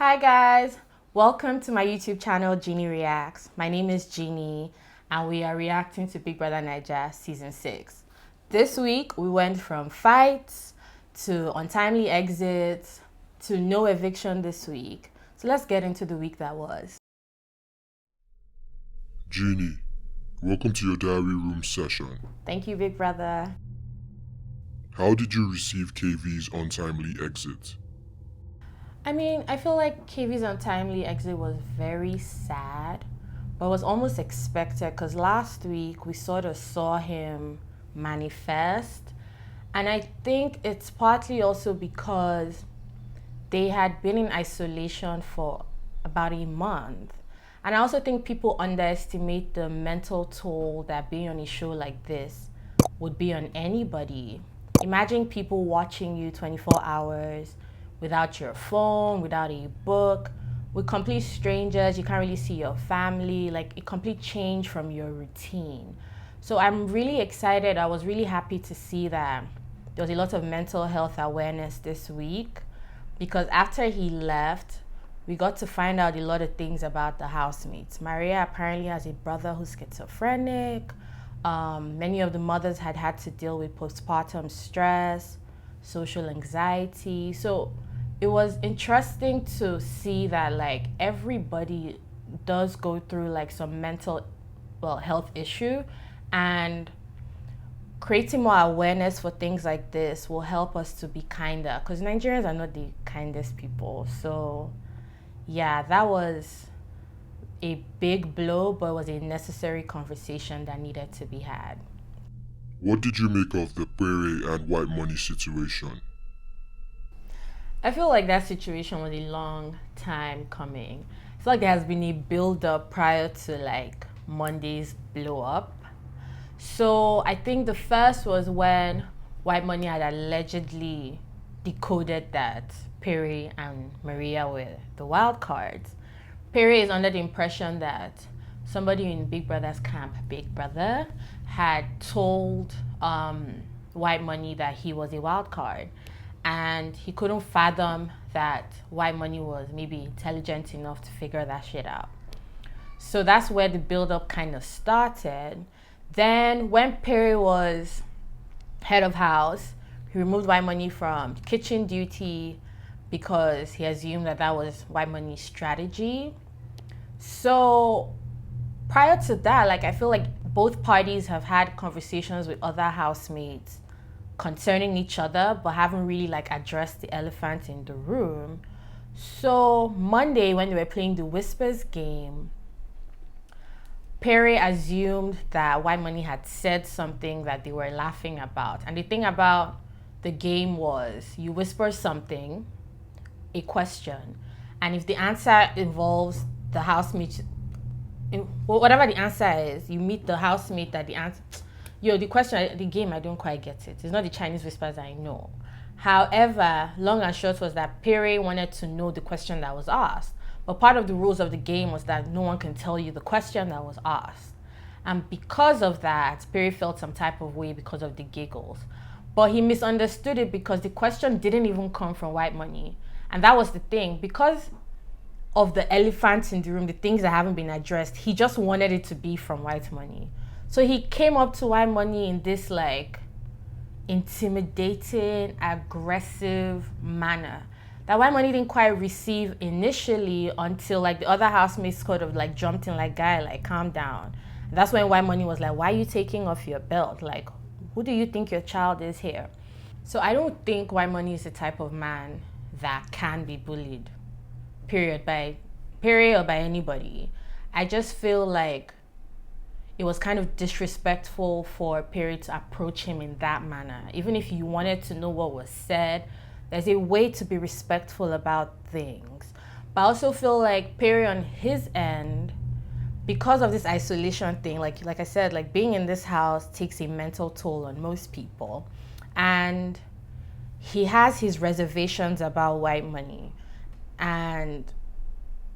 Hi guys, welcome to my YouTube channel Jeannie Reacts. My name is Jeannie and we are reacting to Big Brother Naija Season 6. This week we went from fights to untimely exits to no eviction this week. So let's get into the week that was. Jeannie, welcome to your diary room session. Thank you, Big Brother. How did you receive KV's untimely exit? I feel like KV's untimely exit was very sad, but was almost expected because last week we sort of saw him manifest. And I think it's partly also because they had been in isolation for about a month. And I also think people underestimate the mental toll that being on a show like this would be on anybody. Imagine people watching you 24 hours without your phone, without a book, with complete strangers. You can't really see your family, like a complete change from your routine. So I'm really excited. I was really happy to see that there was a lot of mental health awareness this week, because after he left, we got to find out a lot of things about the housemates. Maria apparently has a brother who's schizophrenic. Many of the mothers had to deal with postpartum stress, social anxiety. So it was interesting to see that like everybody does go through like some mental health issue, and creating more awareness for things like this will help us to be kinder, because Nigerians are not the kindest people. So yeah, that was a big blow, but it was a necessary conversation that needed to be had. What did you make of the Pere and White Money situation? I feel like that situation was a long time coming. I feel like there has been a build up prior to like Monday's blow up. So I think the first was when White Money had allegedly decoded that Pere and Maria were the wild cards. Pere is under the impression that somebody in Big Brother's camp, Big Brother, had told White Money that he was a wild card. And he couldn't fathom that White Money was maybe intelligent enough to figure that shit out. So that's where the build-up kind of started. Then when Pere was head of house, he removed White Money from kitchen duty because he assumed that that was White Money's strategy. So prior to that, like I feel like both parties have had conversations with other housemates concerning each other, but haven't really like addressed the elephant in the room. So Monday, when they were playing the Whispers game, Pere assumed that White Money had said something that they were laughing about. And the thing about the game was you whisper something, a question, and if the answer involves the housemate, whatever the answer is, you meet the housemate that the answer, the question, the game, I don't quite get it. It's not the Chinese whispers I know. However, long and short was that Pere wanted to know the question that was asked. But part of the rules of the game was that no one can tell you the question that was asked. And because of that, Pere felt some type of way because of the giggles. But he misunderstood it because the question didn't even come from White Money. And that was the thing. Because of the elephants in the room, the things that haven't been addressed, he just wanted it to be from White Money. So he came up to White Money in this like intimidating, aggressive manner that White Money didn't quite receive initially, until like the other housemates sort of like jumped in like, guy, like calm down. And that's when White Money was like, why are you taking off your belt? Like, who do you think your child is here? So I don't think White Money is the type of man that can be bullied, period, by Pere or by anybody. I just feel like it was kind of disrespectful for Pere to approach him in that manner. Even if you wanted to know what was said, there's a way to be respectful about things. But I also feel like Pere on his end, because of this isolation thing, like I said, like being in this house takes a mental toll on most people. And he has his reservations about White Money. And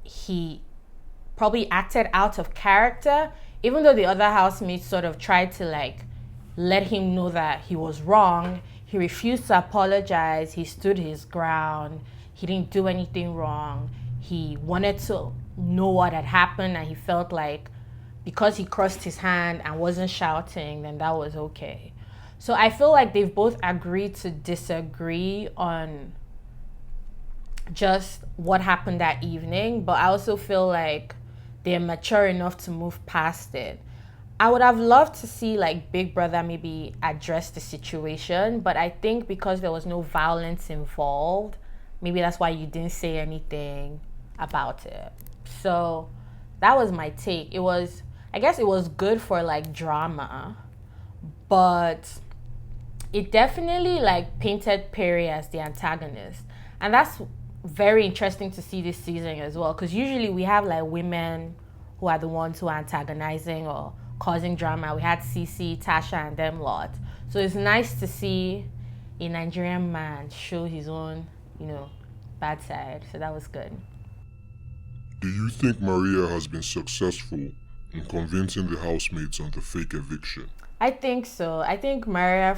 he probably acted out of character, even though the other housemates sort of tried to like let him know that he was wrong. He refused to apologize. He stood his ground. He didn't do anything wrong. he wanted to know what had happened, and he felt like because he crossed his hand and wasn't shouting, then that was okay. So I feel like they've both agreed to disagree on just what happened that evening, but I also feel like they're mature enough to move past it. I would have loved to see like Big Brother maybe address the situation, but I think because there was no violence involved, maybe that's why you didn't say anything about it. So that was my take. I guess it was good for like drama, but it definitely like painted Perry as the antagonist. And that's very interesting to see this season as well, because usually we have like women who are the ones who are antagonizing or causing drama. We had Cece, Tasha, and them lot. So it's nice to see a Nigerian man show his own, bad side. So that was good. Do you think Maria has been successful in convincing the housemates on the fake eviction? I think so. I think Maria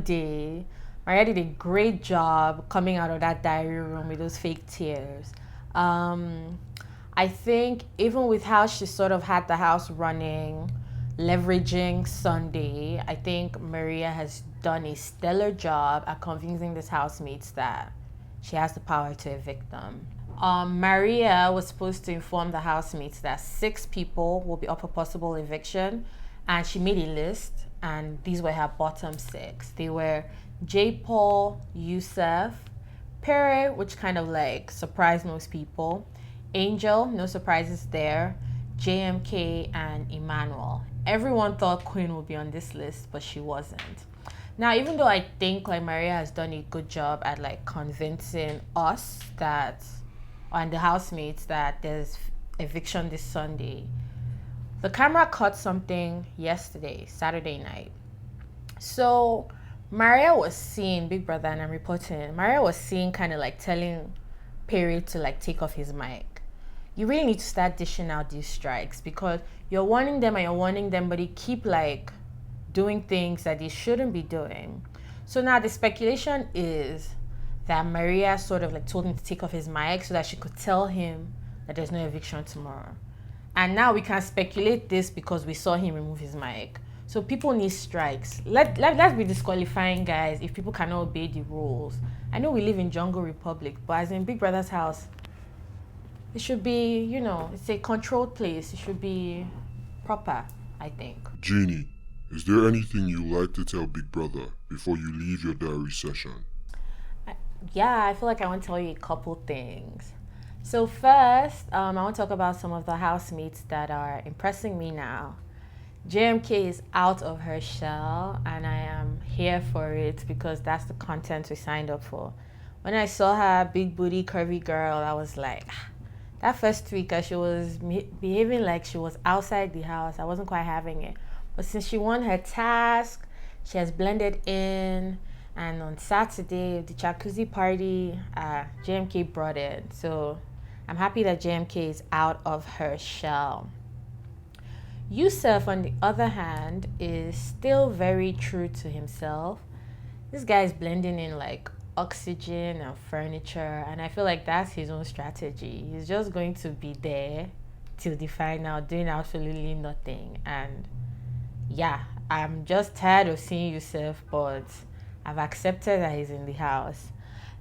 did a great job coming out of that diary room with those fake tears. I think even with how she sort of had the house running, leveraging Sunday, I think Maria has done a stellar job at convincing these housemates that she has the power to evict them. Maria was supposed to inform the housemates that 6 people will be up for possible eviction, and she made a list, and these were her bottom 6. They were J. Paul, Yusuf, Pere, which kind of like surprised most people, Angel, no surprises there, JMK, and Emmanuel. Everyone thought Queen would be on this list, but she wasn't. Now, even though I think like Maria has done a good job at like convincing us and the housemates that there's eviction this Sunday, the camera caught something yesterday, Saturday night. So Maria was seeing Big Brother, and I'm reporting, Maria was seeing kind of like telling Perry to like take off his mic. You really need to start dishing out these strikes, because you're warning them, but they keep like doing things that they shouldn't be doing. So now the speculation is that Maria sort of like told him to take off his mic so that she could tell him that there's no eviction tomorrow. And now we can speculate this because we saw him remove his mic. So people need strikes. Let's be disqualifying guys if people cannot obey the rules. I know we live in Jungle Republic, but as in Big Brother's house, it should be, it's a controlled place. It should be proper, I think. Jeannie, is there anything you like to tell Big Brother before you leave your diary session? I feel like I want to tell you a couple things. So first, I want to talk about some of the housemates that are impressing me now. JMK is out of her shell, and I am here for it because that's the content we signed up for. When I saw her big booty curvy girl, I was like, that first week she was behaving like she was outside the house. I wasn't quite having it. But since she won her task, she has blended in. And on Saturday, the jacuzzi party, JMK brought it. So I'm happy that JMK is out of her shell. Yusuf, on the other hand, is still very true to himself. This guy is blending in like oxygen and furniture, and I feel like that's his own strategy. He's just going to be there till the final, doing absolutely nothing. And I'm just tired of seeing Yusuf, but I've accepted that he's in the house.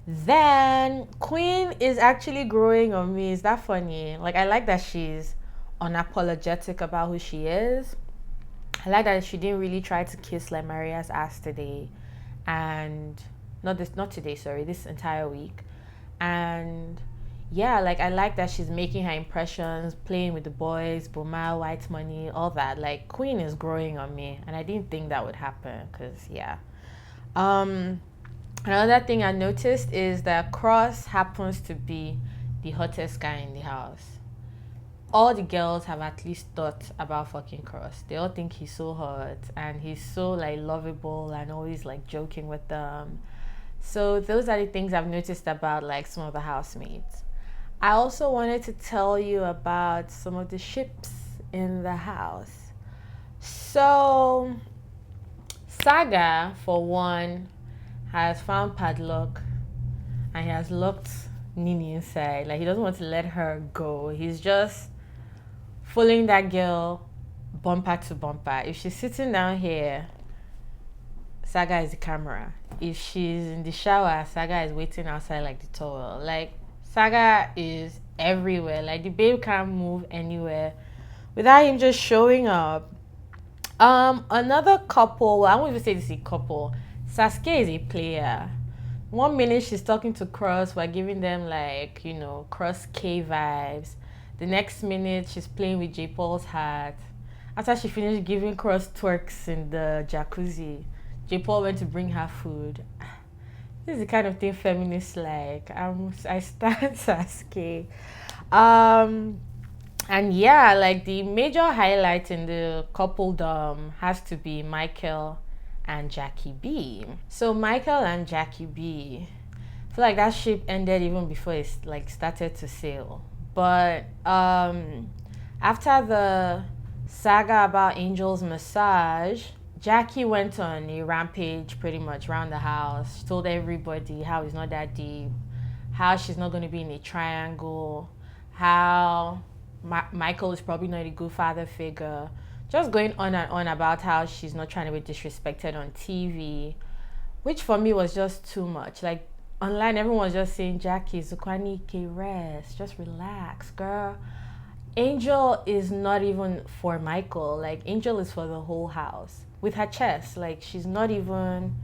Then Queen is actually growing on me. Is that funny? Like, I like that she's unapologetic about who she is. I like that she didn't really try to kiss like Maria's ass today, and this entire week. And I like that she's making her impressions, playing with the boys, Boma, White Money, all that. Like, Queen is growing on me, and I didn't think that would happen, because another thing I noticed is that Cross happens to be the hottest guy in the house. All the girls have at least thought about fucking Cross. They all think he's so hot, and he's so like lovable and always like joking with them. So those are the things I've noticed about like some of the housemates. I also wanted to tell you about some of the ships in the house. So Saga, for one, has found Padlock, and he has locked Nini inside. Like he doesn't want to let her go. He's just following that girl bumper to bumper. If she's sitting down here, Saga is the camera. If she's in the shower, Saga is waiting outside like the towel. Like Saga is everywhere. Like the babe can't move anywhere without him just showing up. Another couple, well, I won't even say this is a couple. Sasuke is a player. 1 minute she's talking to Cross, we're giving them like, Cross K vibes. The next minute she's playing with J. Paul's hat. After she finished giving Cross twerks in the jacuzzi, J. Paul went to bring her food. This is the kind of thing feminists like. I stand Sasuke. And yeah, like the major highlight in the coupledom has to be Michael and Jackie B. So Michael and Jackie B, I feel like that ship ended even before it like started to sail. But after the saga about Angel's massage, Jackie went on a rampage pretty much around the house. She told everybody how it's not that deep, how she's not going to be in a triangle, how Michael is probably not a good father figure. Just going on and on about how she's not trying to be disrespected on TV, which for me was just too much. Like online, everyone was just saying, Jackie, Zukwanike, rest, just relax, girl. Angel is not even for Michael. Like Angel is for the whole house. With her chest, like she's not even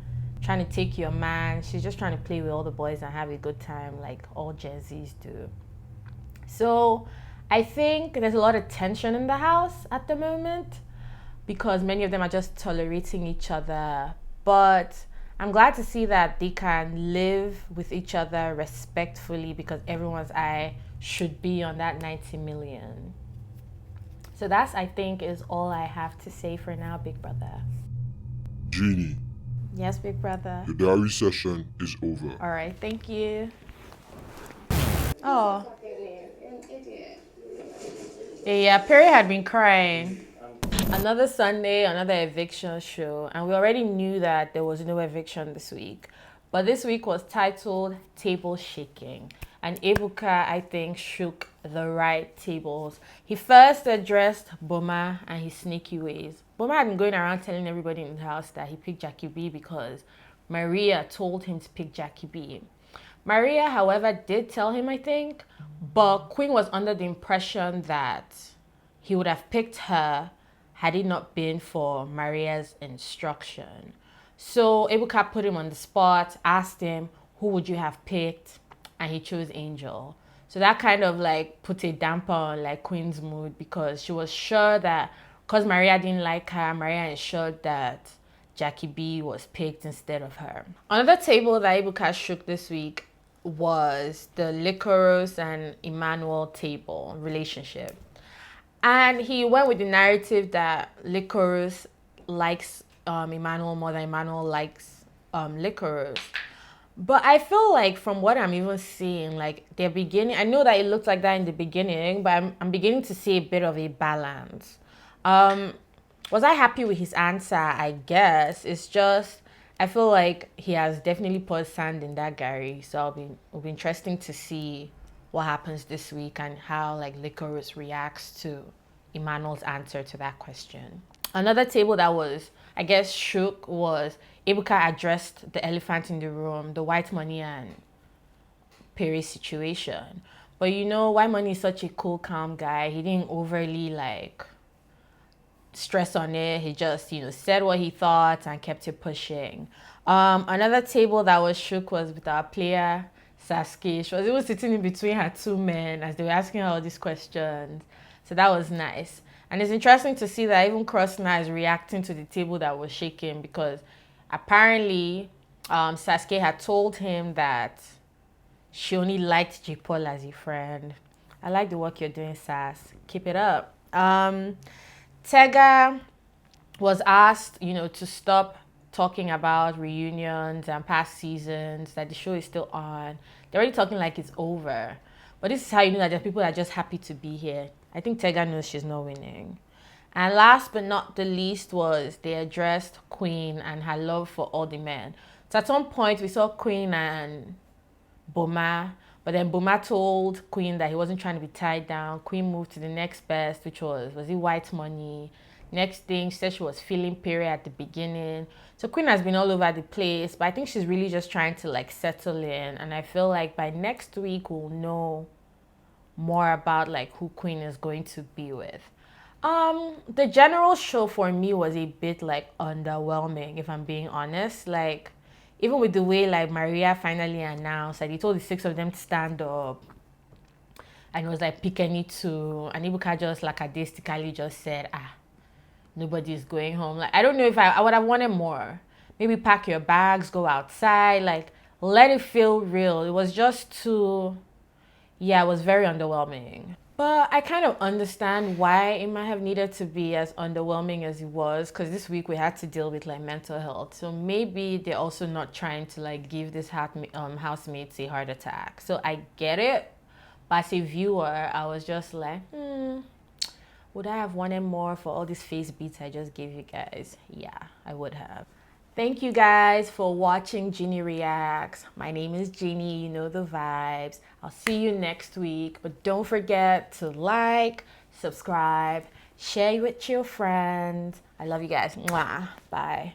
trying to take your man. She's just trying to play with all the boys and have a good time, like all Gen Zs do. So I think there's a lot of tension in the house at the moment because many of them are just tolerating each other. But I'm glad to see that they can live with each other respectfully because everyone's eye should be on that 90 million. So that's, I think, is all I have to say for now, Big Brother. Jeannie. Yes, Big Brother. The diary session is over. All right, thank you. Oh. Yeah, Perry had been crying. Another Sunday, another eviction show, and we already knew that there was no eviction this week. But this week was titled Table Shaking. And Ebuka, I think, shook the right tables. He first addressed Boma and his sneaky ways. Boma had been going around telling everybody in the house that he picked Jackie B because Maria told him to pick Jackie B. Maria, however, did tell him, I think, but Queen was under the impression that he would have picked her had it not been for Maria's instruction. So Ebuka put him on the spot, asked him, who would you have picked? And he chose Angel. So that kind of like put a damper on like Queen's mood because she was sure that because Maria didn't like her, Maria ensured that Jackie B was picked instead of her. Another table that Ebuka shook this week was the Licorice and Emmanuel table relationship. And he went with the narrative that Licorice likes Emmanuel more than Emmanuel likes Licorice. But I feel like from what I'm even seeing, like they're beginning, I know that it looked like that in the beginning, but I'm beginning to see a bit of a balance. Was I happy with his answer? I guess. It's just, I feel like he has definitely put sand in that Gary. So it'll be interesting to see what happens this week and how like Licorice reacts to Emmanuel's answer to that question. Another table that was, I guess, shook was Ebuka addressed the elephant in the room, the White Money and Perry situation. But White Money is such a cool, calm guy. He didn't overly like stress on it. He just, said what he thought and kept it pushing. Another table that was shook was with our player, Sasuke. She was even sitting in between her two men as they were asking her all these questions. So that was nice. And it's interesting to see that even Krosna is reacting to the table that was shaking because apparently Sasuke had told him that she only liked J. Paul as a friend. I like the work you're doing, Sas. Keep it up. Tega was asked, to stop talking about reunions and past seasons, that the show is still on. They're already talking like it's over. But this is how you know that there are people that are just happy to be here. I think Tega knows she's not winning. And last but not the least was they addressed Queen and her love for all the men. So at some point we saw Queen and Boma, but But then Buma told Queen that he wasn't trying to be tied down. Queen moved to the next best, which was it white money? Next thing, she said she was feeling period at the beginning. So Queen has been all over the place, but I think she's really just trying to like settle in. And I feel like by next week we'll know more about like who Queen is going to be with. The general show for me was a bit like underwhelming, if I'm being honest. Like, even with the way like Maria finally announced, like he told the six of them to stand up, and it was like pick any two, and Ebuka just like lackadaisically just said, nobody's going home. Like, I don't know if I would have wanted more. Maybe pack your bags, go outside, like let it feel real. It was just too, yeah, it was very underwhelming. But I kind of understand why it might have needed to be as underwhelming as it was, because this week we had to deal with like mental health. So maybe they're also not trying to like give this housemates a heart attack. So I get it, but as a viewer, I was just like, would I have wanted more for all these face beats I just gave you guys? Yeah, I would have. Thank you guys for watching Jeannie Reacts. My name is Jeannie, you know the vibes. I'll see you next week, but don't forget to like, subscribe, share with your friends. I love you guys. Mwah. Bye.